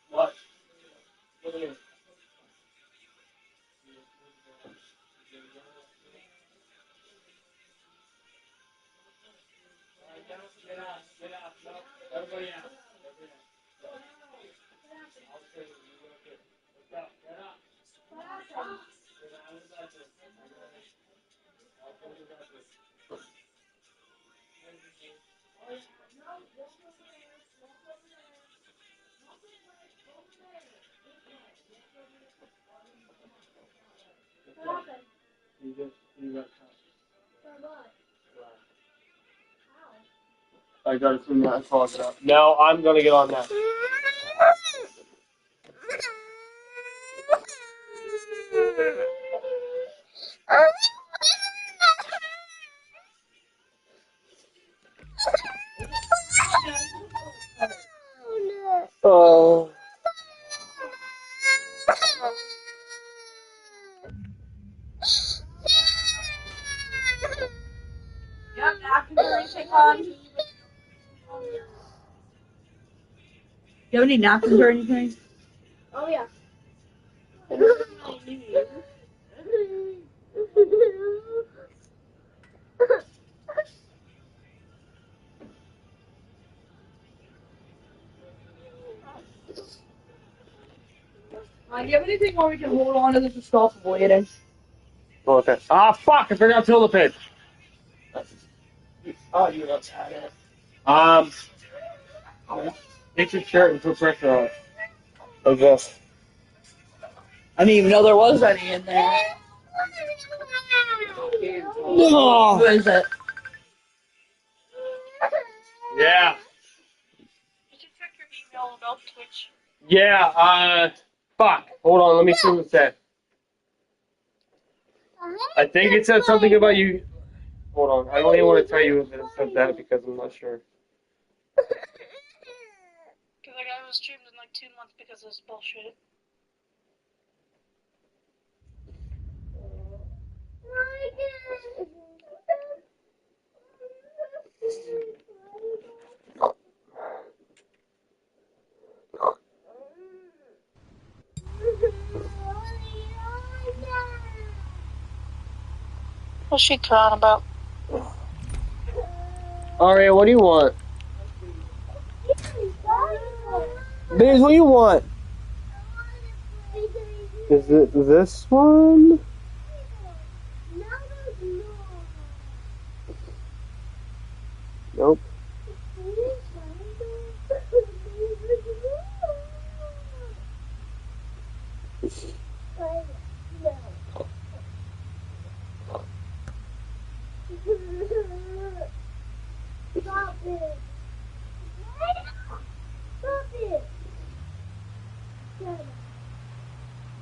What? Everybody out. I got it from that. I followed it up. Now I'm gonna get on that. Oh. You have napkins or anything, hon? You have any napkins or anything? Oh, yeah. Do you have anything where we can hold on to this and stop bleeding? Okay. Ah, fuck! I forgot to fill the pin. Oh, you don't have it. Take your shirt and put pressure on it. I guess. I didn't even know there was any in there. No. Who is it? Yeah. Did you check your email about Twitch? Yeah, fuck. Hold on, let me see what it said. I think it said something about you. Hold on, I don't even want to tell you if it said that because I'm not sure. Because I got streamed in like 2 months because of this bullshit. What's she crying about? Alright, what do you want? Biz, what do you want? Is it this one? Nope. Stop it. Stop it.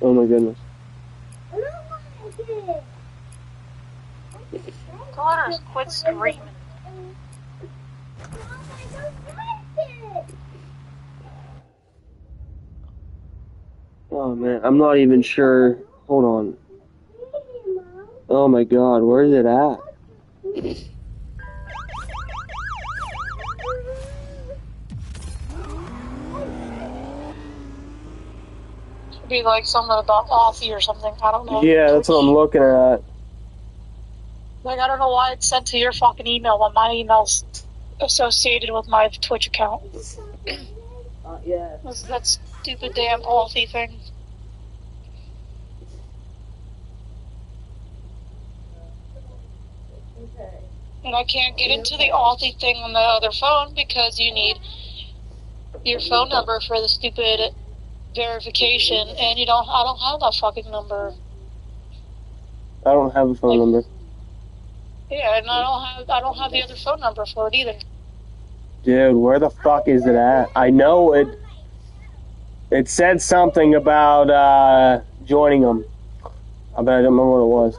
Oh my goodness. I don't like it. Connors, quit screaming. Oh man, I'm not even sure. Hold on. Oh my god, where is it at? Should be like something about Aussie or something. I don't know. Yeah, that's what I'm looking at. Like, I don't know why it's sent to your fucking email when my email's associated with my Twitch account. Yeah. What's that stupid damn Aussie thing? And I can't get into the Aussie thing on the other phone because you need your phone number for the stupid verification, and I don't have that fucking number. I don't have a phone number. Yeah, and I don't have the other phone number for it either. Dude, where the fuck is it at? I know it. It said something about joining them, but I don't remember what it was.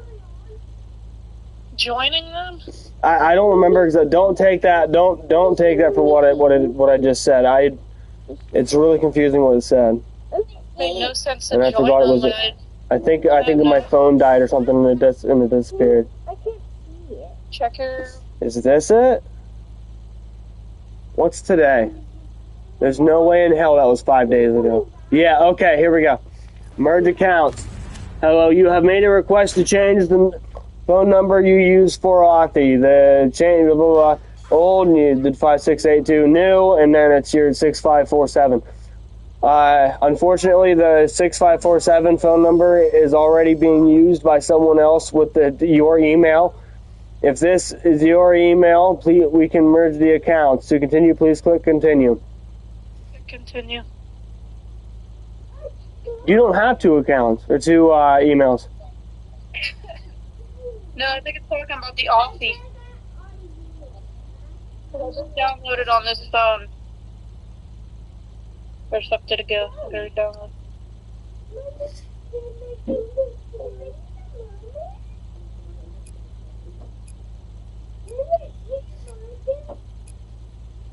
Joining them? I don't remember because don't take that. Don't take that for what I just said. It's really confusing what it said. Made no sense to And I join forgot it was. them. I think my phone died or something and it disappeared. Check your. Is this it? What's today? There's no way in hell that was 5 days ago. Yeah, okay, here we go. Merge accounts. Hello, you have made a request to change the phone number you use for Octi. The change, blah, blah, blah. Old, you did 5682, new, and then it's your 6547. Unfortunately, the 6547 phone number is already being used by someone else with your email. If this is your email, please, we can merge the accounts. To continue, please click continue. Continue. You don't have 2 accounts or 2 emails. No, I think it's talking about the Authy. I just downloaded on this phone. Where's up did it go? I gotta download.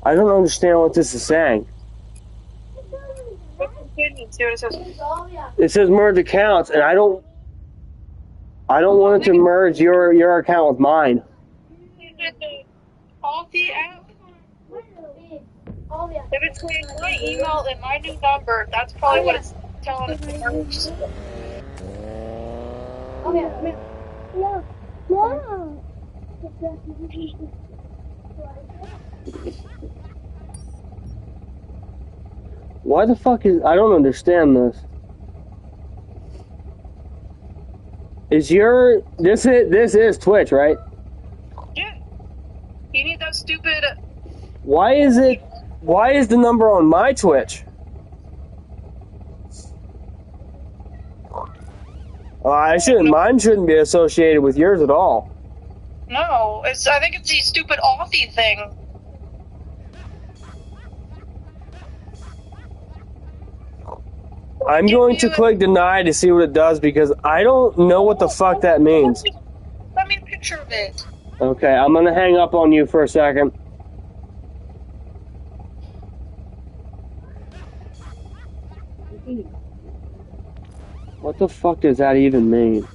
I don't understand what this is saying. Continue. See what it says. It says merge accounts, and I don't want it to merge your account with mine. Authy app. If it's saying my email and my new number, that's probably what it's telling us to merge. Why the fuck is... I don't understand this. This is Twitch, right? Yeah. You need that stupid... Why is the number on my Twitch? Mine shouldn't be associated with yours at all. No, I think it's the stupid Authy thing. I'm going to click deny to see what it does because I don't know what the fuck that means. Send me a picture of it. Okay, I'm gonna hang up on you for a second. What the fuck does that even mean?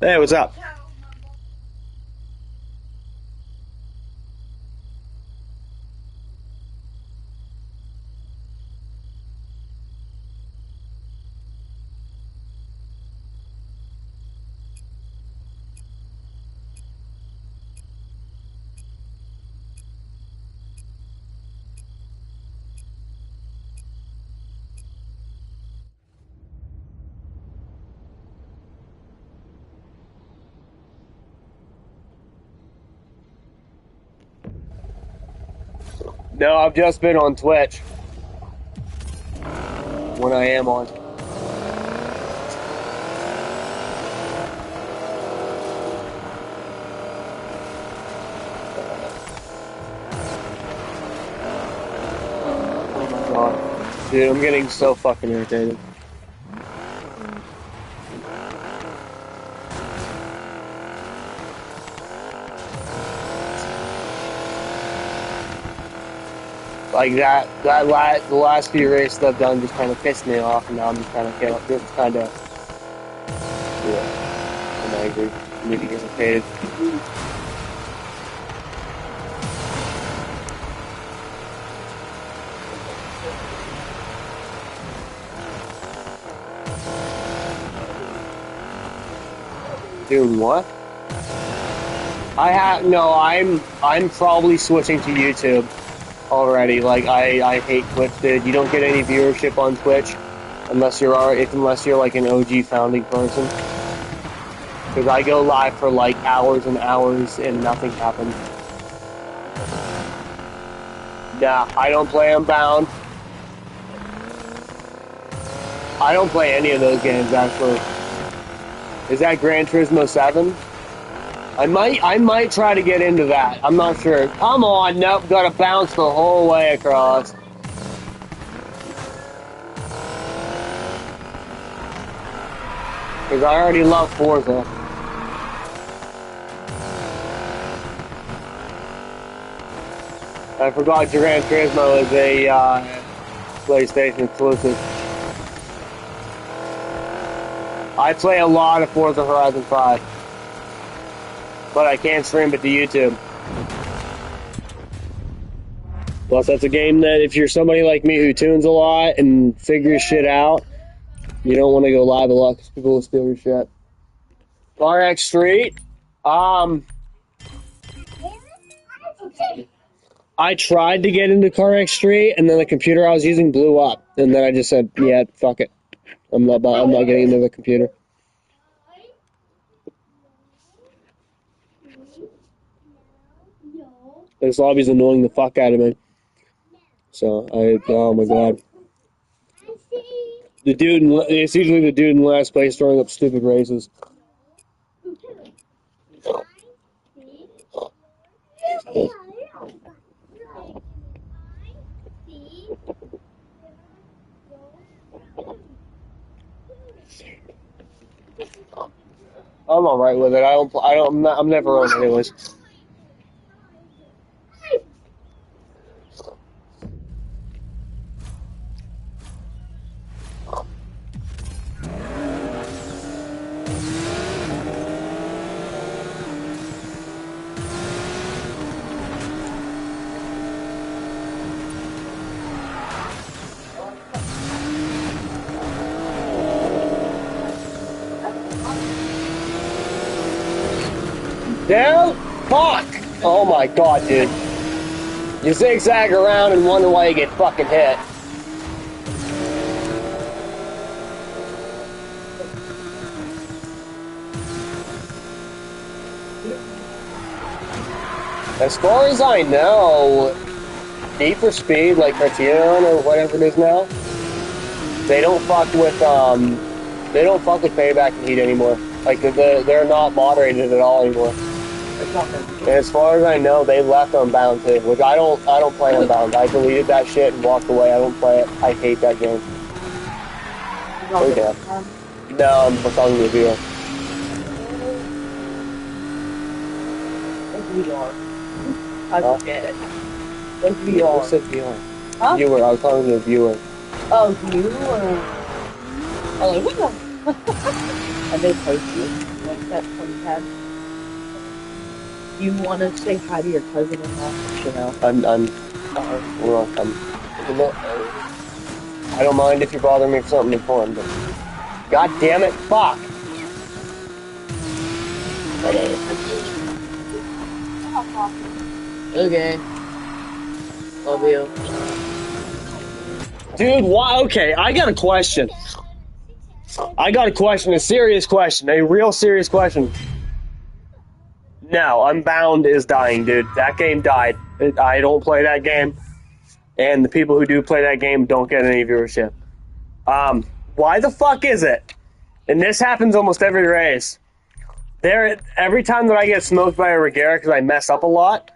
Hey, what's up? No, I've just been on Twitch. When I am on. Oh my god. Dude, I'm getting so fucking irritated. Like the last few races I've done just kind of pissed me off, and now I'm just kind of yeah, I'm angry. I'm getting irritated. Doing what? I'm probably switching to YouTube already. Like I hate Twitch, dude. You don't get any viewership on Twitch unless you're like an OG founding person. Because I go live for like hours and hours and nothing happens. Nah, I don't play Unbound. I don't play any of those games actually. Is that Gran Turismo 7? I might try to get into that. I'm not sure. Come on, nope, gotta bounce the whole way across. Because I already love Forza. I forgot Gran Turismo is a PlayStation exclusive. I play a lot of Forza Horizon 5. But I can't stream it to YouTube. Plus, that's a game that if you're somebody like me who tunes a lot and figures shit out, you don't want to go live a lot because people will steal your shit. RX Street? I tried to get into CarX Street, and then the computer I was using blew up. And then I just said, yeah, fuck it. I'm not getting into the computer. This lobby's annoying the fuck out of me. So, oh my god. It's usually the dude in last place throwing up stupid races. I'm alright with it. I'm never on anyways. Dude, fuck! Oh my god, dude. You zigzag around and wonder why you get fucking hit. As far as I know, Need for Speed, like Criterion or whatever it is now, they don't fuck with payback and heat anymore. Like they're not moderated at all anymore. And as far as I know, they left Unbound too, which I don't play Unbound. I deleted that shit and walked away. I don't play it. I hate that game. Okay. No, I'm talking to the viewer. VR. I don't get it. What's VR? Who said VR? Huh? Viewer. I was talking to the viewer. Oh, viewer. Oh, what the? And they post you. that 2010. You want to say hi to your cousin-in-law? You know. I don't mind if you bother me for something important, but God damn it, fuck. Okay. Love you. Dude, why? Okay, I got a question. A serious question, a real serious question. No, Unbound is dying, dude. That game died. I don't play that game, and the people who do play that game don't get any viewership. Why the fuck is it? And this happens almost every race. Every time that I get smoked by a Regera because I mess up a lot,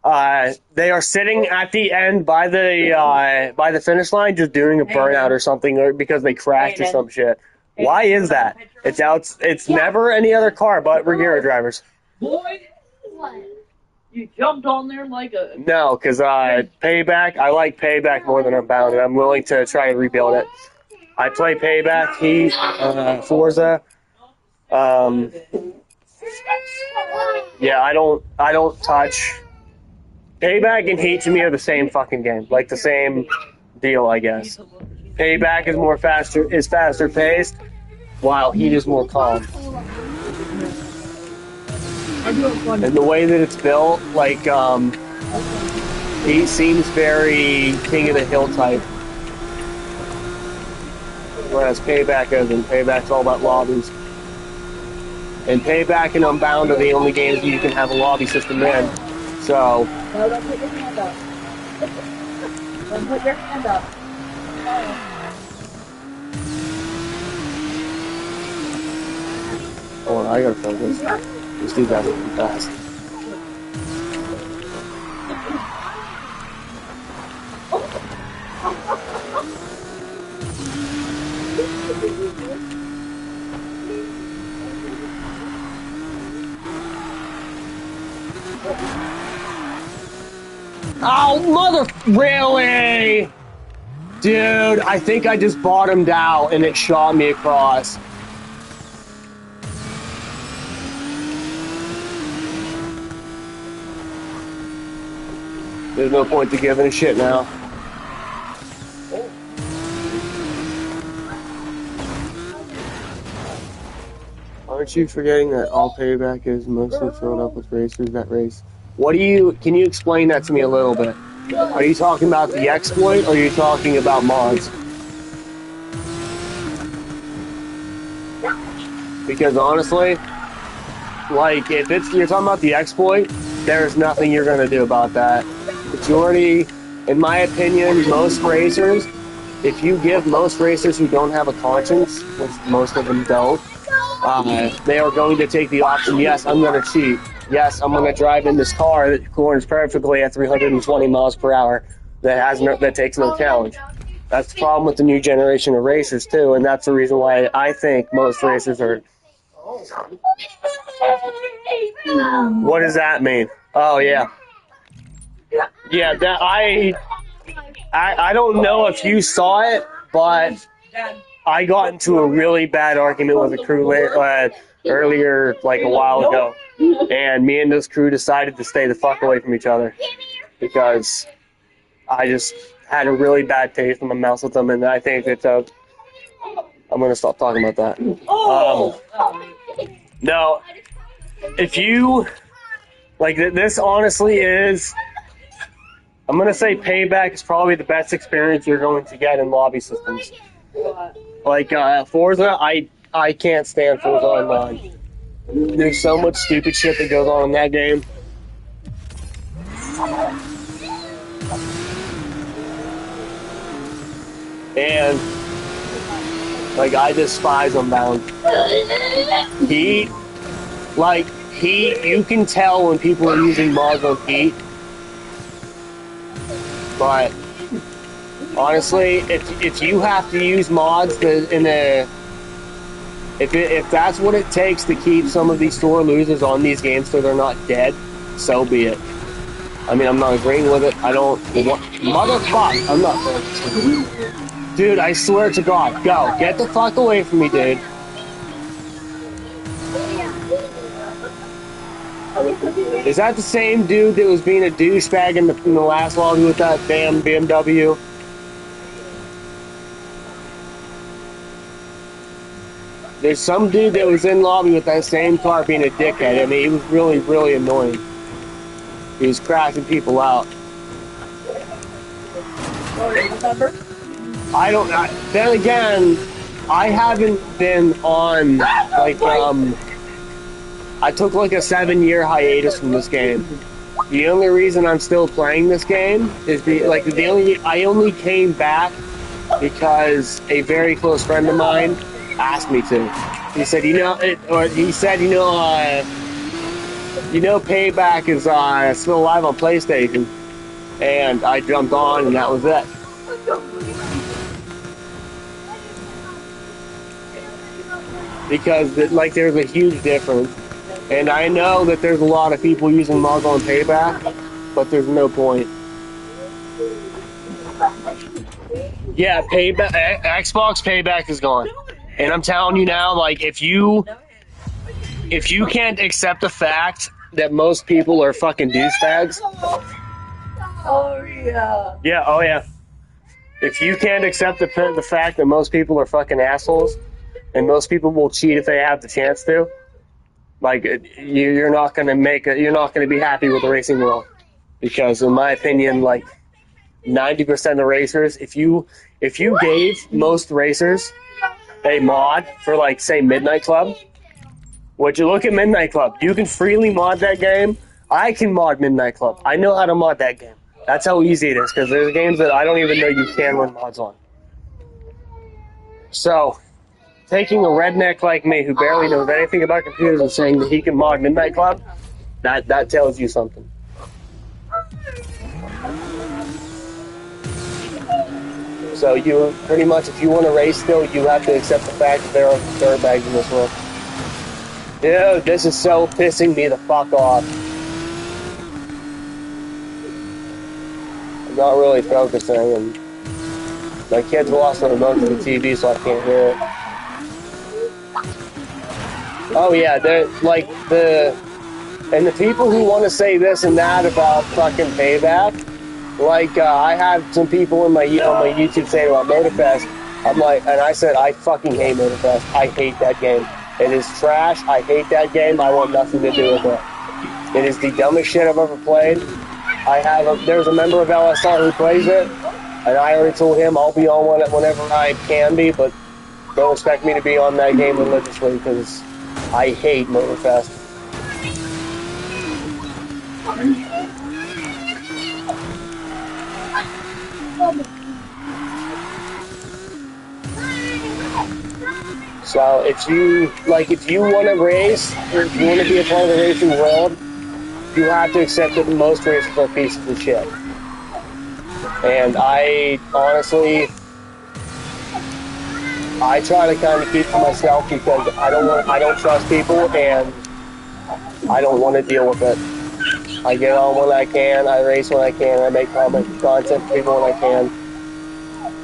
they are sitting at the end by the finish line, just doing a burnout or something, or because they crashed or some shit. Why is that? It's never any other car but Regera drivers. Boy, you jumped on there like a... No, because Payback, I like Payback more than Unbound, and I'm willing to try and rebuild it. I play Payback, Heat, Forza. Yeah, I don't touch. Payback and Heat to me are the same fucking game, like the same deal, I guess. Payback is faster paced, while Heat is more calm. And the way that it's built, like, Heat seems very King of the Hill type. Whereas Payback isn't. Payback's all about lobbies. And Payback and Unbound are the only games you can have a lobby system in. So... No, don't put your hand up. Don't put your hand up. Oh, I gotta focus. This dude's actually fast. Oh, mother... Really? Dude, I think I just bottomed out and it shot me across. There's no point to giving a shit now. Aren't you forgetting that all Payback is mostly filled up with racers that race? Can you explain that to me a little bit? Are you talking about the exploit or are you talking about mods? Because honestly, like if you're talking about the exploit, there's nothing you're gonna do about that. Majority, in my opinion, most racers, if you give most racers who don't have a conscience, which most of them don't, they are going to take the option, yes, I'm going to cheat. Yes, I'm going to drive in this car that corners perfectly at 320 miles per hour that takes no challenge. That's the problem with the new generation of racers, too, and that's the reason why I think most racers are... What does that mean? Oh, yeah. Yeah, that I don't know if you saw it, but I got into a really bad argument with a crew earlier, like a while ago, and me and this crew decided to stay the fuck away from each other because I just had a really bad taste in my mouth with them, and I think that I'm gonna stop talking about that. No, if you like, this honestly is. I'm going to say Payback is probably the best experience you're going to get in lobby systems. Like, Forza, I can't stand Forza Online. There's so much stupid shit that goes on in that game. And, like, I despise Unbound. Heat, you can tell when people are using mods on Heat. But honestly, if you have to use mods if that's what it takes to keep some of these sore losers on these games so they're not dead, so be it. I mean, I'm not agreeing with it. I don't... Motherfuck! I'm not... Dude, I swear to God. Go. Get the fuck away from me, dude. Is that the same dude that was being a douchebag in the last lobby with that damn BMW? There's some dude that was in lobby with that same car being a dickhead. I mean, he was really, really annoying. He was crashing people out. I don't. Then again, I haven't been on like I took like a 7-year hiatus from this game. The only reason I'm still playing this game is I only came back because a very close friend of mine asked me to. He said, Payback is still live on PlayStation, and I jumped on, and that was it. Because there's a huge difference, and I know that there's a lot of people using mods on Payback, but there's no point. Yeah, Xbox Payback is gone. And I'm telling you now, like, if you can't accept the fact that most people are fucking douchebags. Oh, yeah. Yeah, oh yeah. If you can't accept the fact that most people are fucking assholes, and most people will cheat if they have the chance to, like, you're not gonna be happy with the racing world. Because in my opinion, like, 90% of racers, if you gave most racers a mod for, like, say, Midnight Club, would you look at Midnight Club? You can freely mod that game. I can mod Midnight Club. I know how to mod that game. That's how easy it is, because there's games that I don't even know you can run mods on. So, taking a redneck like me who barely knows anything about computers and saying that he can mod Midnight Club, that tells you something. So you pretty much, if you want to race still, you have to accept the fact that there are dirtbags in this world. Dude, this is so pissing me the fuck off. I'm not really focusing, and my kids lost the remote to the TV, so I can't hear it. Oh yeah, they're like the people who want to say this and that about fucking Payback. Like, I had some people on my YouTube saying about Motorfest. I'm like, and I said, I fucking hate Motorfest. I hate that game. It is trash. I hate that game. I want nothing to do with it. It is the dumbest shit I've ever played. There's a member of LSR who plays it, and I already told him I'll be on one whenever I can be, but don't expect me to be on that game religiously, because I hate Motorfest. So if you want to race, if you want to be a part of the racing world, you have to accept that most racers are pieces of shit. And I honestly, I try to kind of keep to myself because I don't trust people, and I don't want to deal with it. I get on when I can, I race when I can, I make content for people when I can.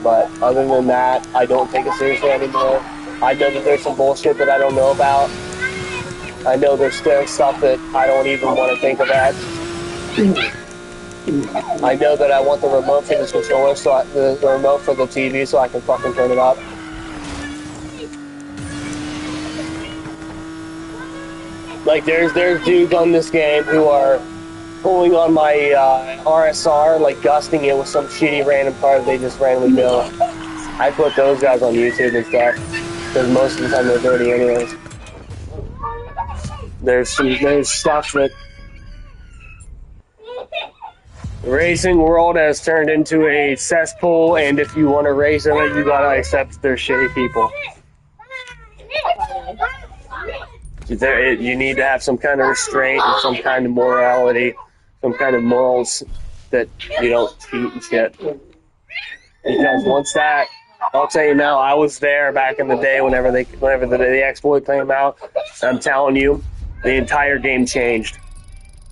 But other than that, I don't take it seriously anymore. I know that there's some bullshit that I don't know about. I know there's still stuff that I don't even want to think about. I know that I want the remote for this controller, the remote for the TV, so I can fucking turn it up. Like, there's dudes on this game who are pulling on my RSR, like gusting it with some shitty random car that they just randomly built. I put those guys on YouTube and stuff, because most of the time they're dirty anyways. There's stuff that the racing world has turned into a cesspool, and if you want to race in it, you gotta accept they're shitty people. You need to have some kind of restraint and some kind of morality, some kind of morals that you don't cheat and shit. Because once that, I'll tell you now, I was there back in the day whenever the exploit came out. I'm telling you, the entire game changed.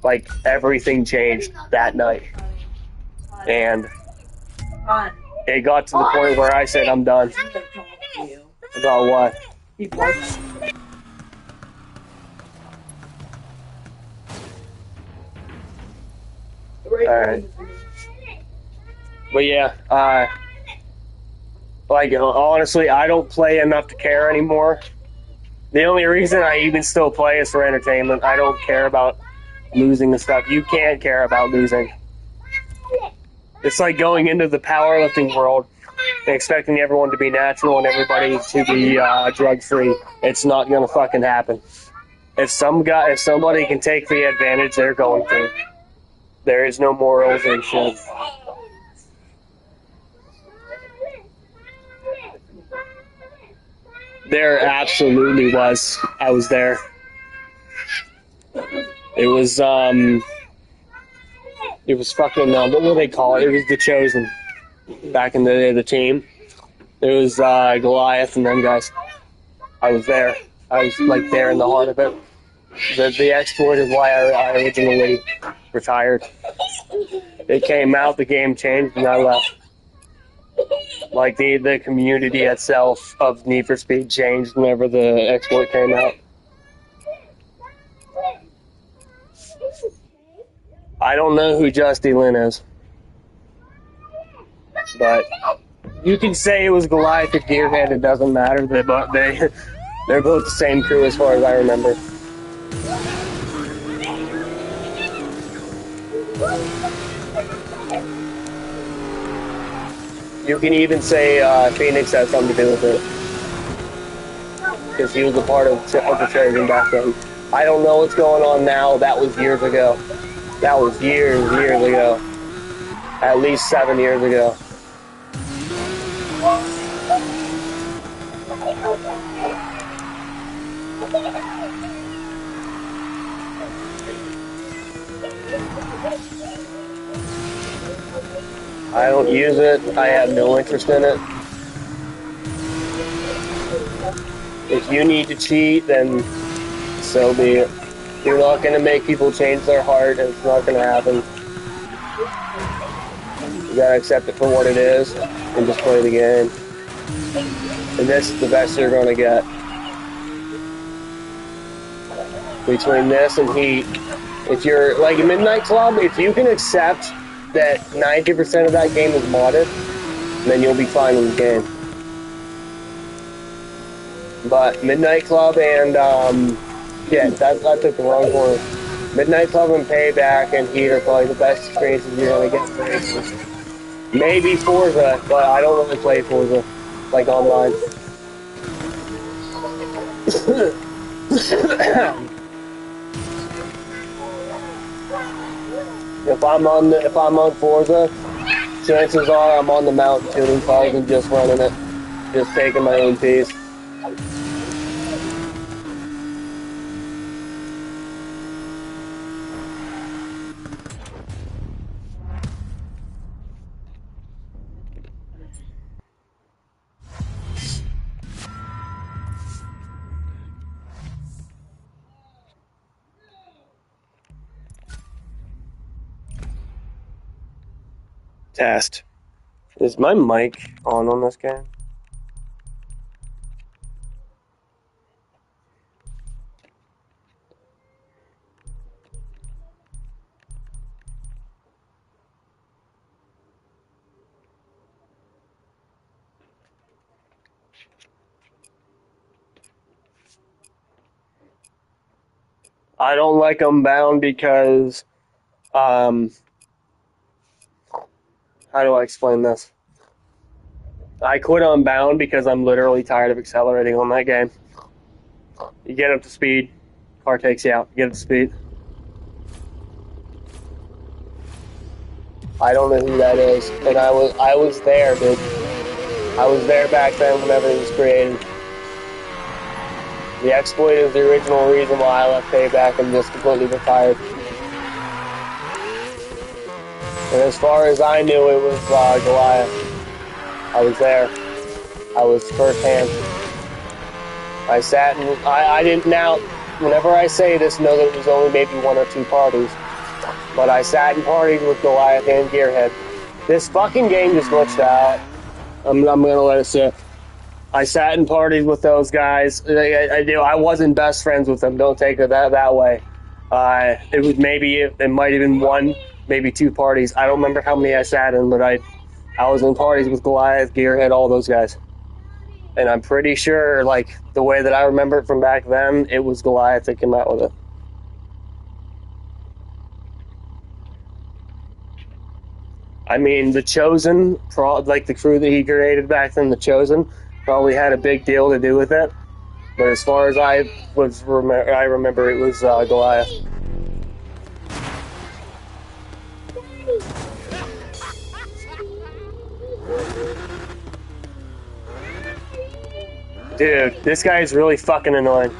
Like, everything changed that night. And it got to the point where I said, I'm done. About what? Alright. But yeah, like, honestly, I don't play enough to care anymore. The only reason I even still play is for entertainment. I don't care about losing and stuff. You can't care about losing. It's like going into the powerlifting world and expecting everyone to be natural and everybody to be drug-free. It's not gonna fucking happen. If somebody can take the advantage, they're going to. There is no morals and shit. There absolutely was. I was there. It was fucking, what would they call it? It was the Chosen. Back in the day, the team. It was Goliath and them guys. I was there. I was like there in the heart of it. The exploit is why I originally retired. It came out, the game changed, and I left. Like the community itself of Need for Speed changed whenever the exploit came out. I don't know who Justy Lynn is, but you can say it was Goliath or Gearhead. It doesn't matter. They're both the same crew as far as I remember. You can even say Phoenix had something to do with it, because he was a part of the Trojan back then. I don't know what's going on now. That was years ago. That was years ago. At least 7 years ago. I don't use it. I have no interest in it. If you need to cheat, then so be it. You're not going to make people change their heart, and it's not going to happen. You got to accept it for what it is and just play the game. And this is the best you're going to get. Between this and Heat, if you're like a Midnight Club, if you can accept that 90% of that game is modded, then you'll be fine with the game. But Midnight Club and, yeah, that took the wrong corner. Midnight Club and Payback and Heat are probably the best experiences you're going to get for instance. Maybe Forza, but I don't really play Forza, like online. If I'm on Forza, chances are I'm on the mountain tuning cars and just running it, just taking my own piece. Test. Is my mic on this game? I don't like Unbound because, how do I explain this? I quit Unbound because I'm literally tired of accelerating on that game. You get up to speed, car takes you out. You get up to speed. I don't know who that is, and I was there, dude. I was there back then whenever it was created. The exploit is the original reason why I left Payback and just completely retired. And as far as I knew, it was Goliath. I was there. I was firsthand. I sat and I didn't, now, whenever I say this, know that it was only maybe 1 or 2 parties. But I sat and partied with Goliath and Gearhead. This fucking game just glitched out. I'm gonna let it sit. I sat and partied with those guys. I wasn't best friends with them. Don't take it that way. It was maybe, it might have been 1 maybe 2 parties. I don't remember how many I sat in, but I was in parties with Goliath, Gearhead, all those guys. And I'm pretty sure, like, the way that I remember it from back then, it was Goliath that came out with it. I mean, the Chosen, like the crew that he created back then, the Chosen, probably had a big deal to do with it. But as far as I remember it was Goliath. Dude, this guy is really fucking annoying.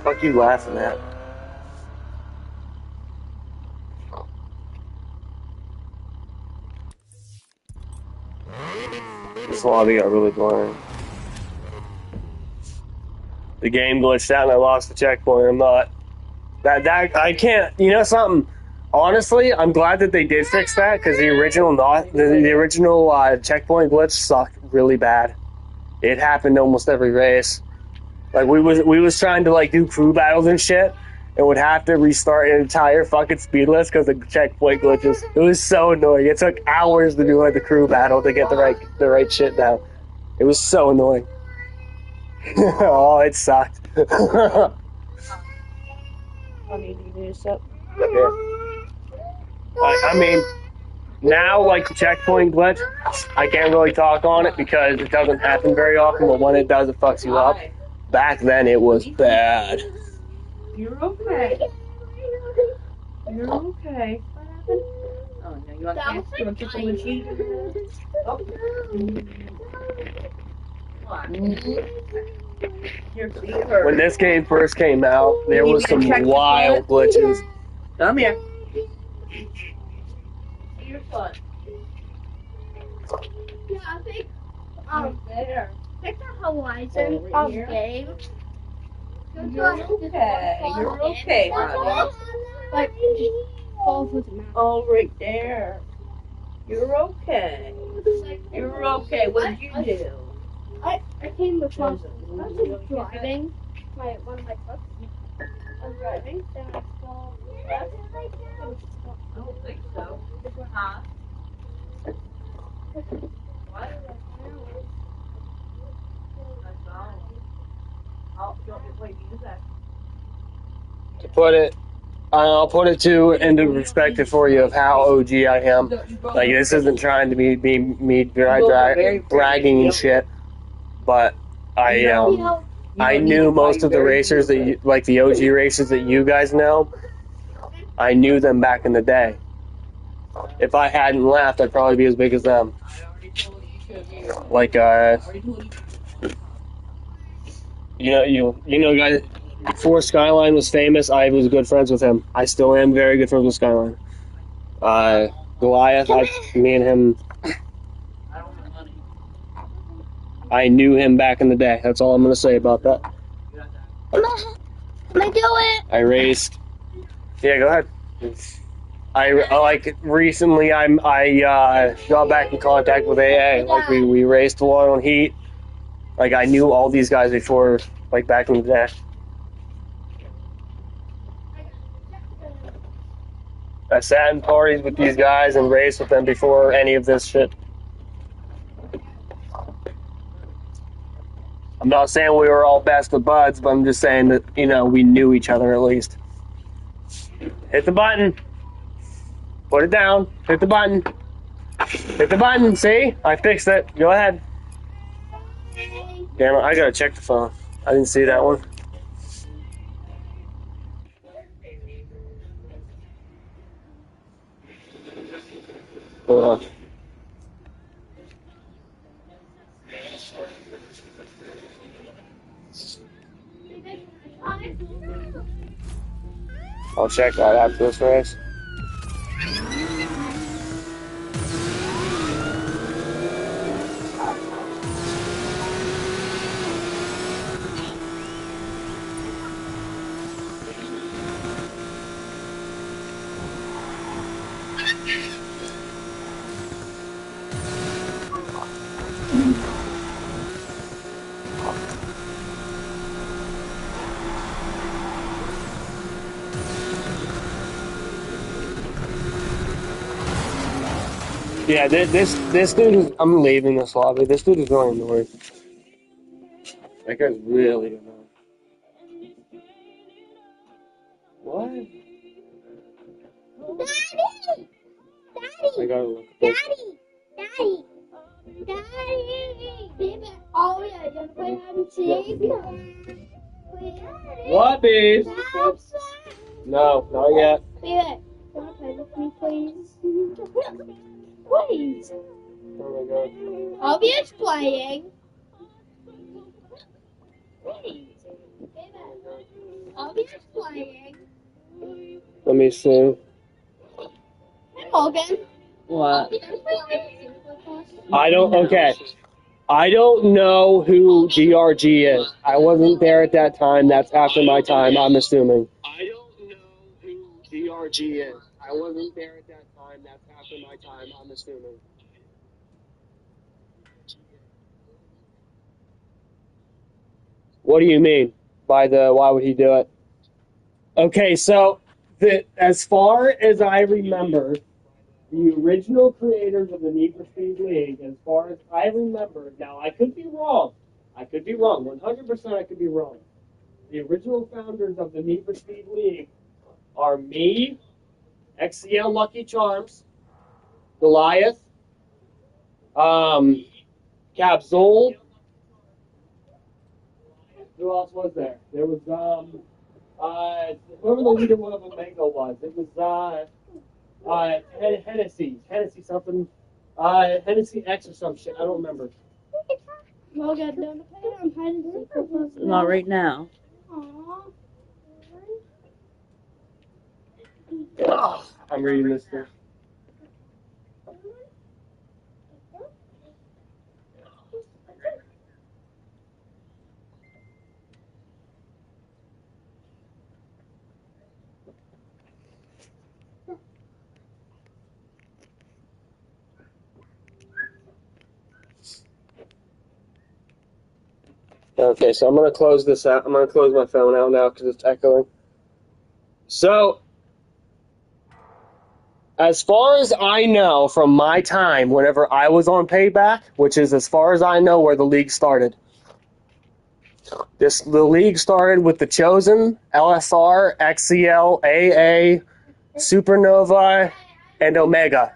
What you laughing at? This lobby got really boring. The game glitched out and I lost the checkpoint. I'm not. That I can't. You know something? Honestly, I'm glad that they did fix that because the original checkpoint glitch sucked really bad. It happened almost every race. Like we was trying to like do crew battles and shit, and would have to restart an entire fucking speed list because of checkpoint glitches. It was so annoying. It took hours to do like the crew battle to get the right shit down. It was so annoying. Oh, it sucked. I need to do this up. Yeah. I mean, now like the checkpoint glitch, I can't really talk on it because it doesn't happen very often. But when it does, it fucks you up. Back then, it was bad. You're okay. You're okay. Oh, no, you want to get some cheese? Oh. Your feet hurt. When this game first came out, there was some wild glitches. Come here. Your foot. Yeah, I think There. pick the horizon Over of here. game. You're okay. You're okay, honey. Like just falls with the mountain. Oh, right there. You're okay. You're okay. What did you do? I came with my. Was it I was really driving one of my trucks. I was driving, then I saw that. I don't think so. Huh? What? To put it, I'll put it into perspective for you of how OG I am. Like this isn't trying to be me bragging and shit, but I knew most of the racers that you, like the OG racers that you guys know. I knew them back in the day. If I hadn't left, I'd probably be as big as them. Like you know, guys. Before Skyline was famous, I was good friends with him. I still am very good friends with Skyline. Goliath, me and him, I knew him back in the day. That's all I'm going to say about that. Can I do it? I raced. Yeah, go ahead. I like recently. I got back in contact with AA. Like we raced a lot on Heat. Like I knew all these guys before, like back in the day. I sat in parties with these guys and raced with them before any of this shit. I'm not saying we were all best of buds, but I'm just saying that, you know, we knew each other at least. Hit the button. Put it down. Hit the button. Hit the button. See? I fixed it. Go ahead. Damn it, I gotta check the phone. I didn't see that one. Hold on. I'll check that after this race. Yeah, this dude is. I'm leaving this lobby. This dude is really annoying. That guy's really annoying. What? Daddy! I Daddy! gotta look at this. Daddy! Daddy! Baby, oh yeah, you wanna play hide and seek? What, babe? No, not yet. Baby, you wanna play with me, please? Please. Oh my god. I'll be playing. Please. Baby, I'll be playing. Let me see. Hey, Morgan. What? I don't. Okay. I don't know who DRG is. I wasn't there at that time. That's after my time, I'm assuming. I don't know who DRG is. I wasn't there at that time. That's after my time, I'm assuming. What do you mean by the why would he do it? Okay, so as far as I remember, the original creators of the Need for Speed League, as far as I remember, now I could be wrong. 100% I could be wrong. The original founders of the Need for Speed League are me, XCL Lucky Charms, Goliath, Capsule. Who else was there? There was whoever the leader one of Omega was. It was Hennessy something, Hennessy X or some shit. I don't remember. Morgan, don't play on hide and seek with us. Not right now. Aww. I'm reading this thing. Okay, so I'm going to close this out. I'm going to close my phone out now because it's echoing. So, as far as I know from my time, whenever I was on Payback, which is as far as I know where the league started, the league started with the Chosen, LSR, XCL, AA, Supernova, and Omega.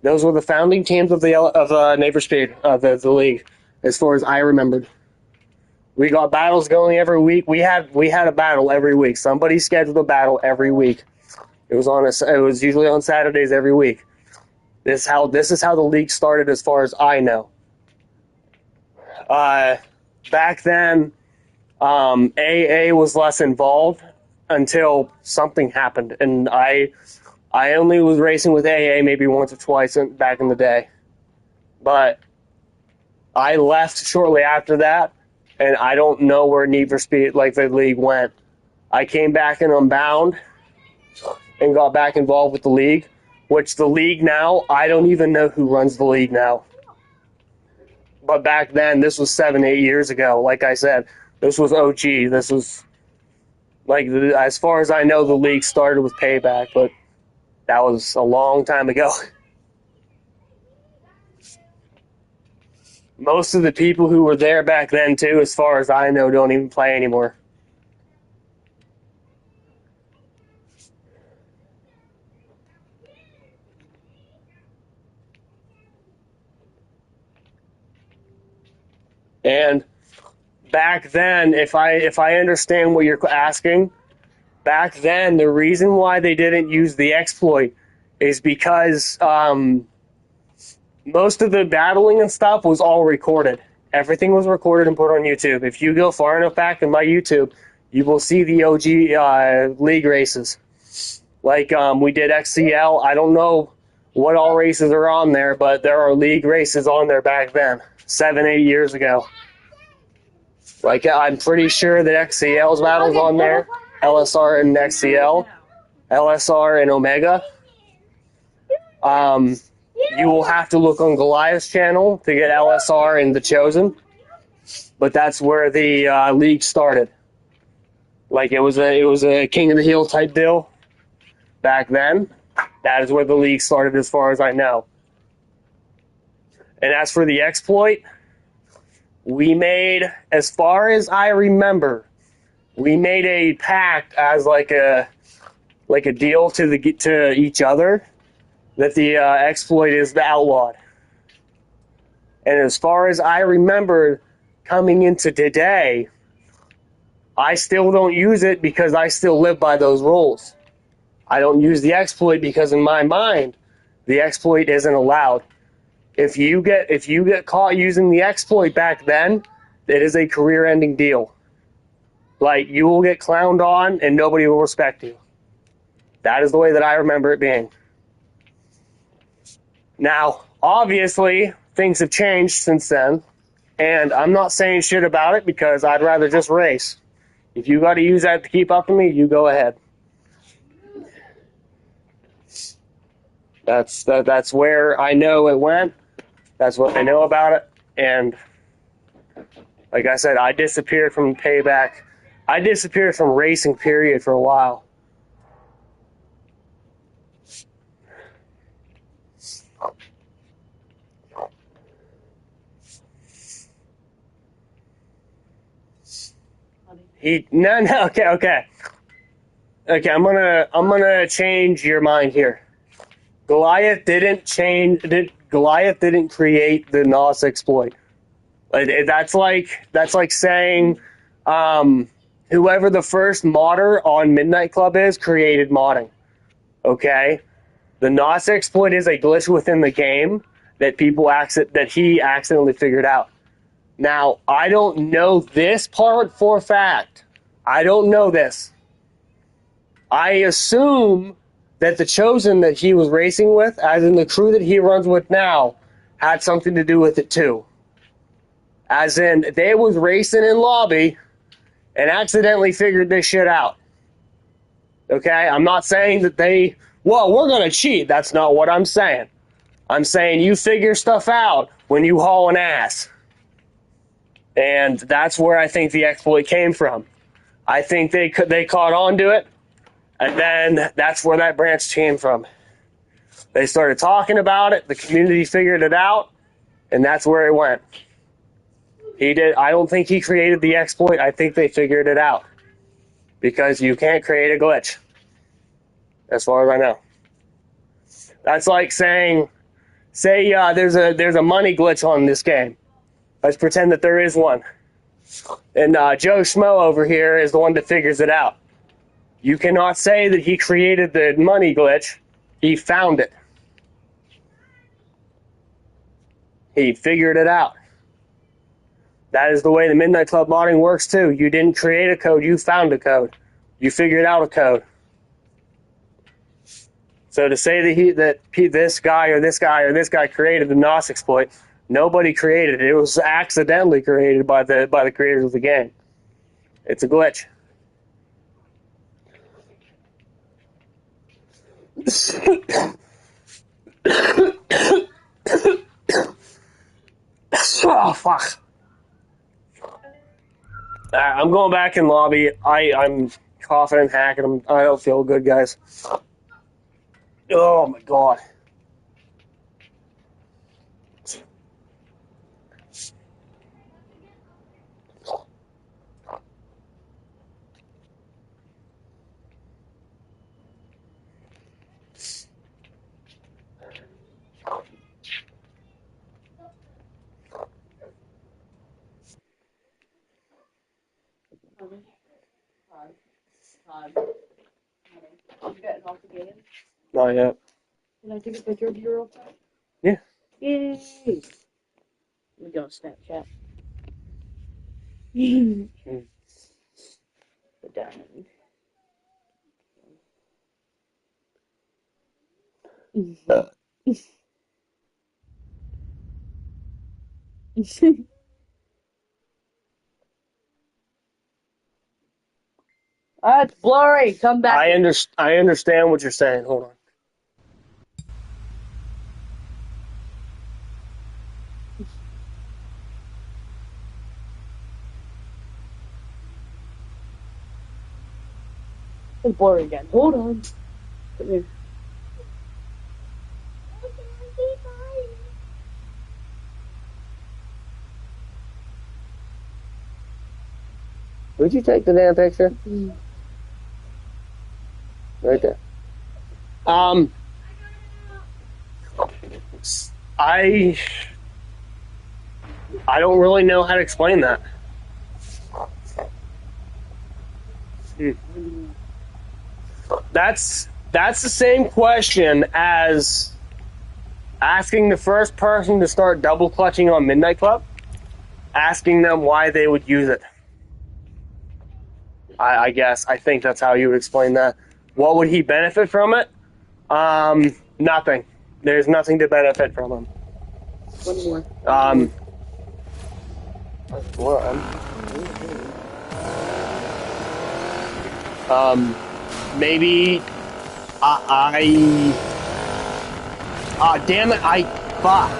Those were the founding teams of the Need for Speed, the league, as far as I remembered. We got battles going every week. We had a battle every week. Somebody scheduled a battle every week. It was usually on Saturdays every week. This is how the league started, as far as I know. Back then, AA was less involved until something happened, and I only was racing with AA maybe once or twice back in the day, but I left shortly after that. And I don't know where Need for Speed, like the league, went. I came back in Unbound and got back involved with the league, which the league now, I don't even know who runs the league now. But back then, this was 7-8 years ago. Like I said, this was OG. This was, like, as far as I know, the league started with Payback, but that was a long time ago. Most of the people who were there back then, too, as far as I know, don't even play anymore. And back then, if I understand what you're asking, back then, the reason why they didn't use the exploit is because most of the battling and stuff was all recorded. Everything was recorded and put on YouTube. If you go far enough back in my YouTube, you will see the OG league races. Like we did XCL. I don't know what all races are on there, but there are league races on there back then, 7-8 years ago. Like I'm pretty sure that XCL's battles on there, LSR and XCL, LSR and Omega. You will have to look on Goliath's channel to get LSR and The Chosen, but that's where the league started. Like it was a King of the Hill type deal back then. That is where the league started, as far as I know. And as for the exploit, we made, as far as I remember, we made a pact as like a deal to each other that the exploit is outlawed. And as far as I remember, coming into today, I still don't use it because I still live by those rules. I don't use the exploit because in my mind, the exploit isn't allowed. If you get caught using the exploit back then, it is a career-ending deal. Like, you will get clowned on and nobody will respect you. That is the way that I remember it being. Now, obviously, things have changed since then, and I'm not saying shit about it because I'd rather just race. If you got to use that to keep up with me, you go ahead. That's where I know it went. That's what I know about it. And like I said, I disappeared from payback. I disappeared from racing, period, for a while. Okay. I'm gonna change your mind here. Goliath didn't create the NOS exploit. That's like saying whoever the first modder on Midnight Club is created modding. Okay? The NOS exploit is a glitch within the game that he accidentally figured out. Now, I don't know this part for a fact. I don't know this. I assume that the Chosen that he was racing with, as in the crew that he runs with now, had something to do with it too. As in, they was racing in lobby and accidentally figured this shit out. Okay? I'm not saying that we're going to cheat. That's not what I'm saying. I'm saying you figure stuff out when you haul an ass. And that's where I think the exploit came from. I think they caught on to it, and then that's where that branch came from. They started talking about it, the community figured it out, and that's where it went. I don't think he created the exploit, I think they figured it out. Because you can't create a glitch. As far as I know. That's like saying, there's a money glitch on this game. Let's pretend that there is one. And Joe Schmo over here is the one that figures it out. You cannot say that he created the money glitch. He found it. He figured it out. That is the way the Midnight Club modding works too. You didn't create a code, you found a code. You figured out a code. So to say that this guy or this guy or this guy created the NOS exploit, nobody created it. It was accidentally created by the creators of the game. It's a glitch. Oh fuck! I'm going back in lobby. I'm coughing and hacking. I don't feel good, guys. Oh my god. Todd. You getting off the game? Not yet. Can I take a picture of you real quick? Yeah. Yay! We go on Snapchat. Put down. It's blurry. Come back. I understand what you're saying. Hold on. It's blurry again. Hold on. Come here. 'Cause Would you take the damn picture? Right there. I don't really know how to explain that. That's the same question as asking the first person to start double clutching on Midnight Club, asking them why they would use it. I guess I think that's how you would explain that. What would he benefit from it? Nothing. There's nothing to benefit from him. One more. Maybe damn it, fuck.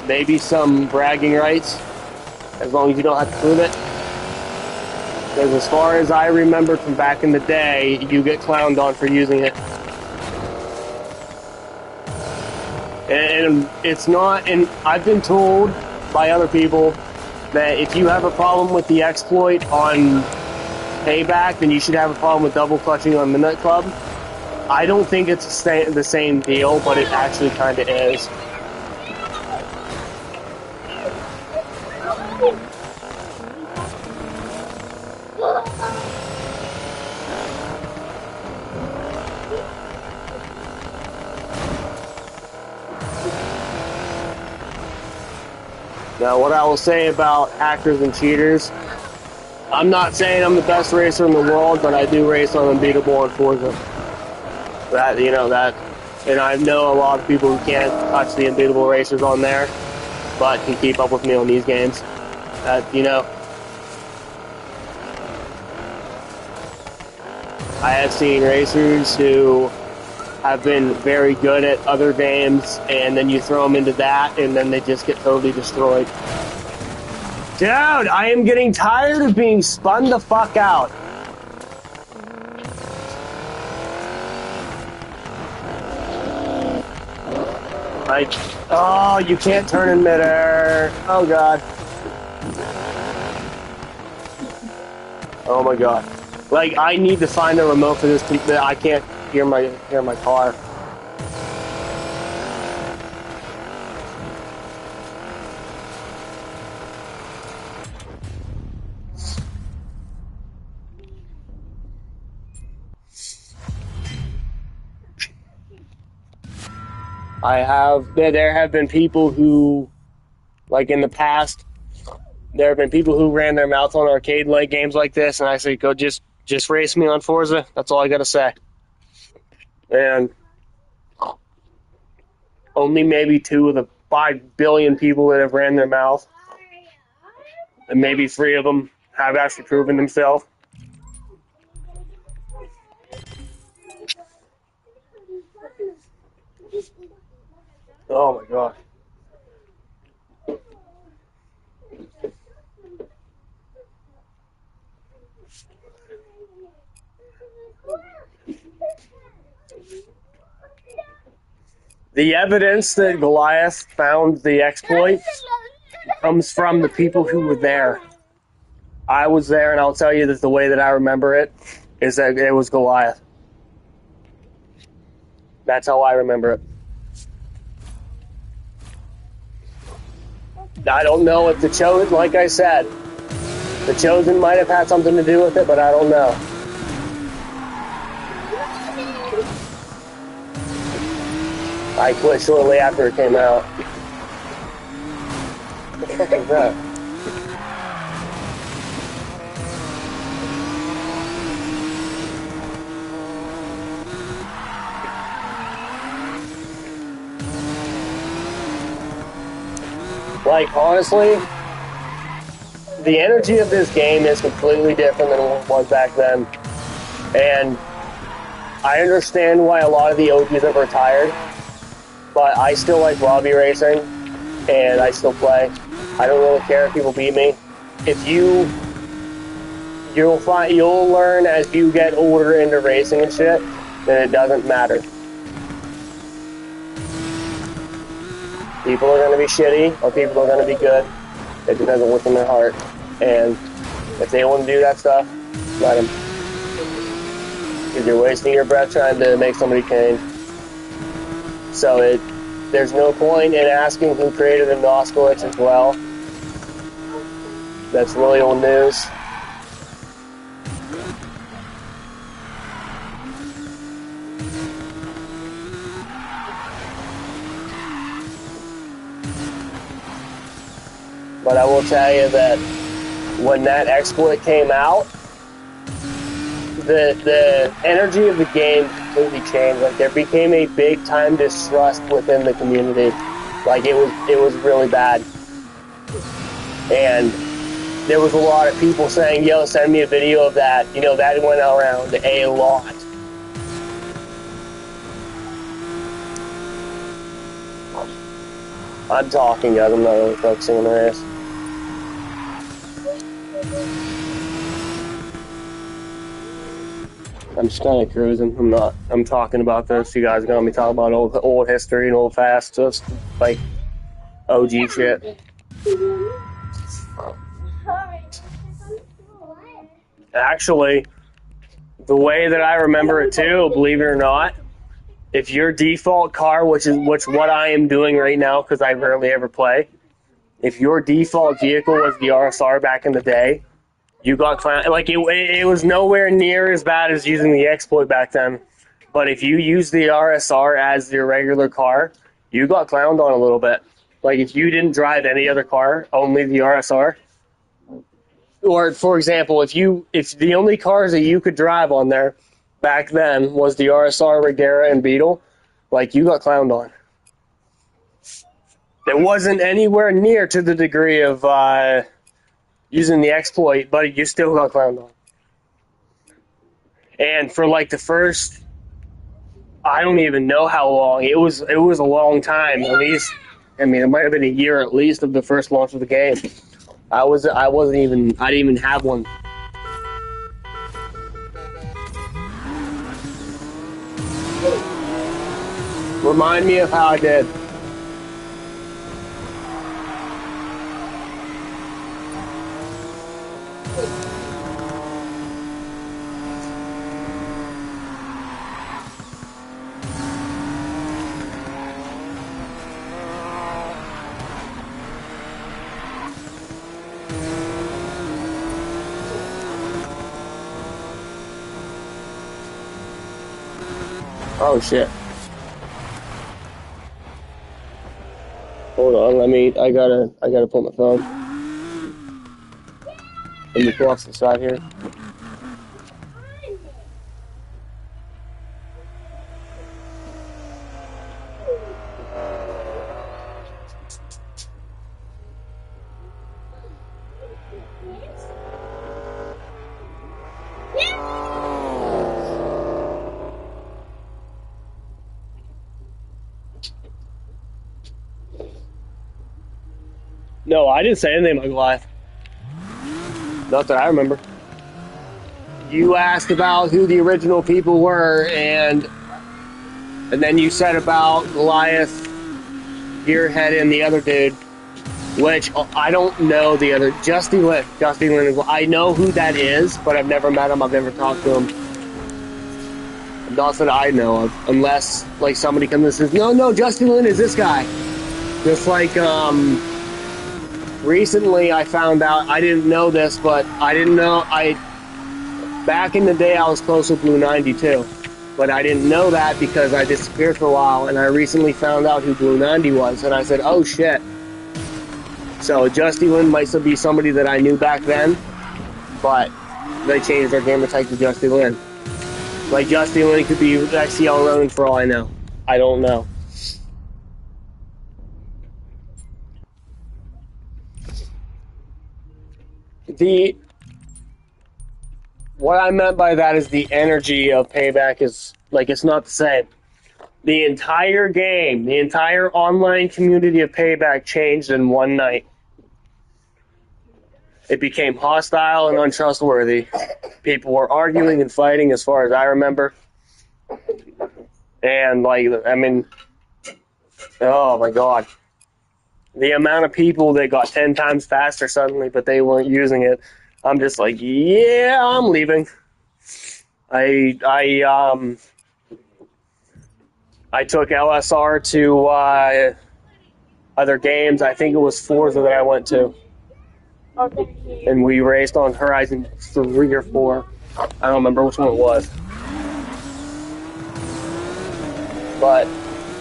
Maybe some bragging rights, as long as you don't have to prove it. Because as far as I remember from back in the day, you get clowned on for using it. And it's not, and I've been told by other people that if you have a problem with the exploit on Payback, then you should have a problem with double clutching on Midnight Club. I don't think it's the same deal, but it actually kind of is. Now, what I will say about hackers and cheaters, I'm not saying I'm the best racer in the world, but I do race on Unbeatable on Forza. And I know a lot of people who can't touch the Unbeatable racers on there, but can keep up with me on these games. I have seen racers who have been very good at other games, and then you throw them into that, and then they just get totally destroyed. Dude, I am getting tired of being spun the fuck out. Oh, you can't turn in midair. Oh, God. Oh, my God. Like, I need to find a remote for this. I can't hear my car. There have been people who, like in the past, there have been people who ran their mouth on arcade-like games like this, and I say, go just race me on Forza. That's all I gotta say. And only maybe 2 of the 5 billion people that have ran their mouth, and maybe 3 of them have actually proven themselves. Oh my God. The evidence that Goliath found the exploit comes from the people who were there. I was there, and I'll tell you that the way that I remember it is that it was Goliath. That's how I remember it. I don't know if the Chosen, like I said, the Chosen might have had something to do with it, but I don't know. I quit shortly after it came out. What the fuck is that? Like, honestly, the energy of this game is completely different than what it was back then. And I understand why a lot of the OGs have retired, but I still like lobby racing, and I still play. I don't really care if people beat me. If you'll learn as you get older into racing and shit, that it doesn't matter. People are going to be shitty or people are going to be good. It depends on what's in their heart. And if they want to do that stuff, let them. Because you're wasting your breath trying to make somebody change. So there's no point in asking who created the Noskowitz as well. That's really old news. But I will tell you that when that exploit came out, the energy of the game completely changed. Like, there became a big time distrust within the community. Like, it was really bad. And there was a lot of people saying, yo, send me a video of that. You know, that went around a lot. I'm talking, guys. I'm not really focusing on the race. I'm just kind of cruising. I'm talking about this. You guys are going to be talking about old history and old fast, just like OG shit. Actually, the way that I remember it too, believe it or not, if your default car, which what I am doing right now because I rarely ever play, if your default vehicle was the RSR back in the day, you got clowned. Like, it was nowhere near as bad as using the exploit back then. But if you use the RSR as your regular car, you got clowned on a little bit. Like, if you didn't drive any other car, only the RSR. Or, for example, if the only cars that you could drive on there back then was the RSR, Regera, and Beetle, like, you got clowned on. It wasn't anywhere near to the degree of using the exploit, but you still got clowned on. And for like the first, I don't even know how long. It was a long time, at least. I mean, it might have been a year at least of the first launch of the game. I didn't even have one. Remind me of how I did. Oh shit. Hold on, I gotta pull my phone. Let me pull off the side here. No, I didn't say anything about Goliath. Not that I remember. You asked about who the original people were, and then you said about Goliath, Gearhead, and the other dude, which I don't know the other. Justy Lynn. I know who that is, but I've never met him. I've never talked to him. Not that I know of, unless like somebody comes and says, no, Justin Lin is this guy. Just like recently I found out, I didn't know this, but back in the day I was close with Blue 92, but I didn't know that because I disappeared for a while, and I recently found out who Blue 90 was, and I said, oh shit. So Justy Lin might still be somebody that I knew back then, but they changed their gamer tag to Justy Lin. Like, Justin Lin could be XCL Ronin for all I know. I don't know. What I meant by that is the energy of Payback is, like, it's not the same. The entire game, the entire online community of Payback changed in one night. It became hostile and untrustworthy. People were arguing and fighting, as far as I remember. And, like, I mean, oh my god. The amount of people that got 10 times faster suddenly, but they weren't using it. I'm just like, yeah, I'm leaving. I took LSR to other games. I think it was Forza that I went to, and we raced on Horizon 3 or 4. I don't remember which one it was. But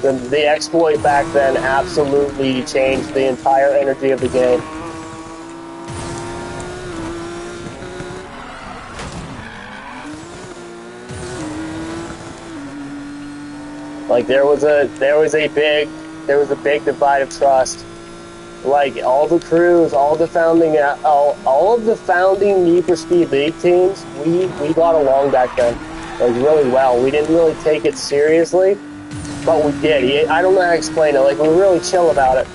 the exploit back then absolutely changed the entire energy of the game. Like there was a big divide of trust. Like all the crews, all of the founding Need for Speed League teams, we got along back then, like really well. We didn't really take it seriously, but we did. I don't know how to explain it. Like we were really chill about it.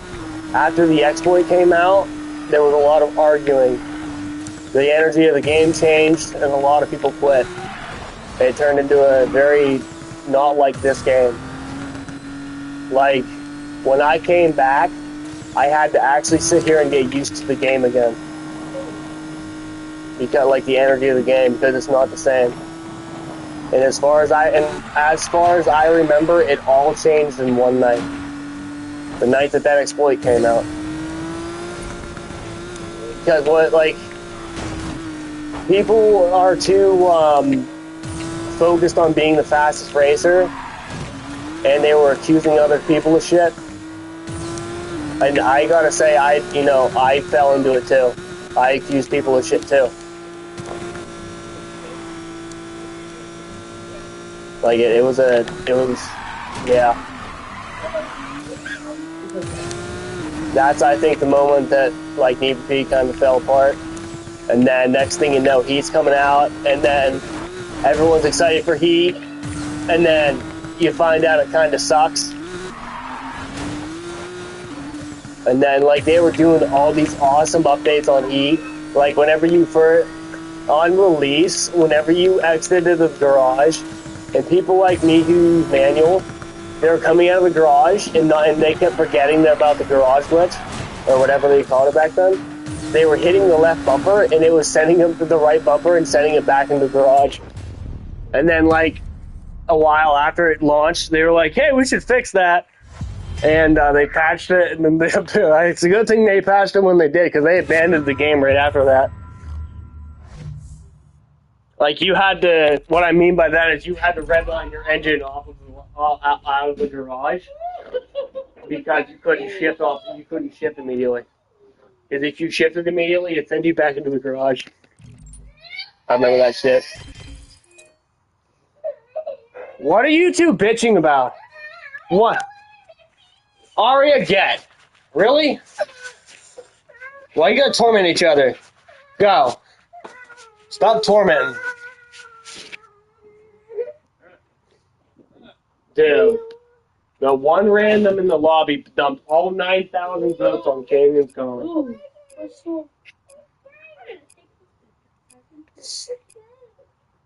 After the exploit came out, there was a lot of arguing. The energy of the game changed, and a lot of people quit. It turned into a very not like this game. Like when I came back, I had to actually sit here and get used to the game again. Because like the energy of the game, because it's not the same. And as far as I remember, it all changed in one night. The night that exploit came out. Because people are too focused on being the fastest racer, and they were accusing other people of shit. And I gotta say, I fell into it too. I accused people of shit too. Like yeah. That's, I think, the moment that like Need for Speed kind of fell apart. And then next thing you know, Heat's coming out, and then everyone's excited for Heat, and then you find out it kind of sucks. And then, like, they were doing all these awesome updates on Heat. Like, on release, whenever you exited the garage, and people like me who use manual, they were coming out of the garage, and they kept forgetting about the garage glitch, or whatever they called it back then. They were hitting the left bumper, and it was sending them to the right bumper and sending it back into the garage. And then, like, a while after it launched, they were like, hey, we should fix that. And they patched it, and then it's a good thing they patched it when they did, because they abandoned the game right after that. Like, what I mean by that is you had to redline your engine out of the garage, because you couldn't shift immediately. Because if you shifted immediately, it'd send you back into the garage. I remember that shit. What are you two bitching about? What? Aria, get. Really? Why you gotta torment each other? Go. Stop tormenting. Dude. The one random in the lobby dumped all 9,000 votes on Canyon's Gone. Ooh, so...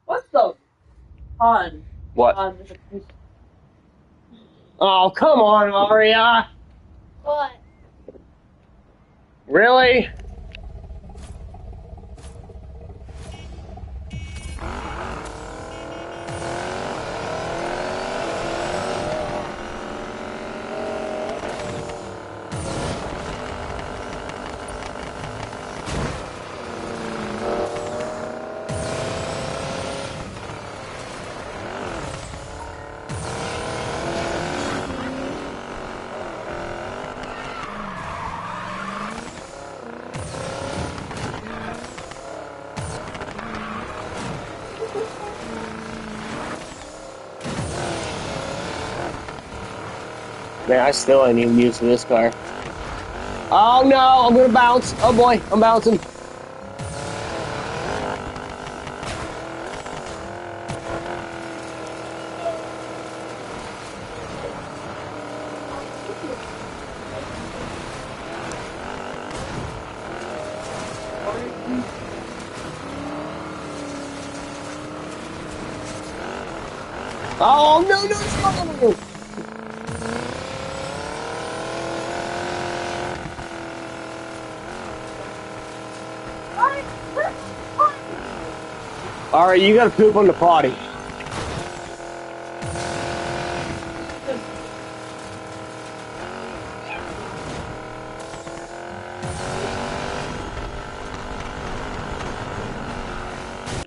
What's the fun? What? Oh, come on, Aria. What? Really? Man, I still ain't even used to this car. Oh no, I'm gonna bounce. Oh boy, I'm bouncing. Oh no, no, no! Alright, you gotta poop on the potty.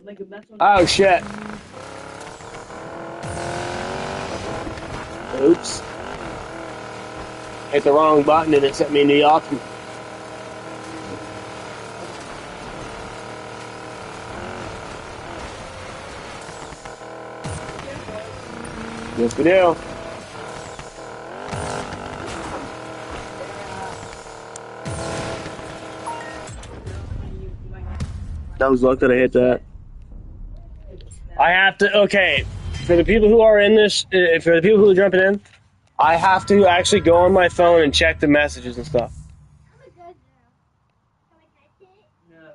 Like a mess on Oh shit. Oops. Hit the wrong button and it sent me in the option. Yes, we do. That was luck that I hit that. I have to, okay, for the people who are in this, for the people who are jumping in, I have to actually go on my phone and check the messages and stuff. No.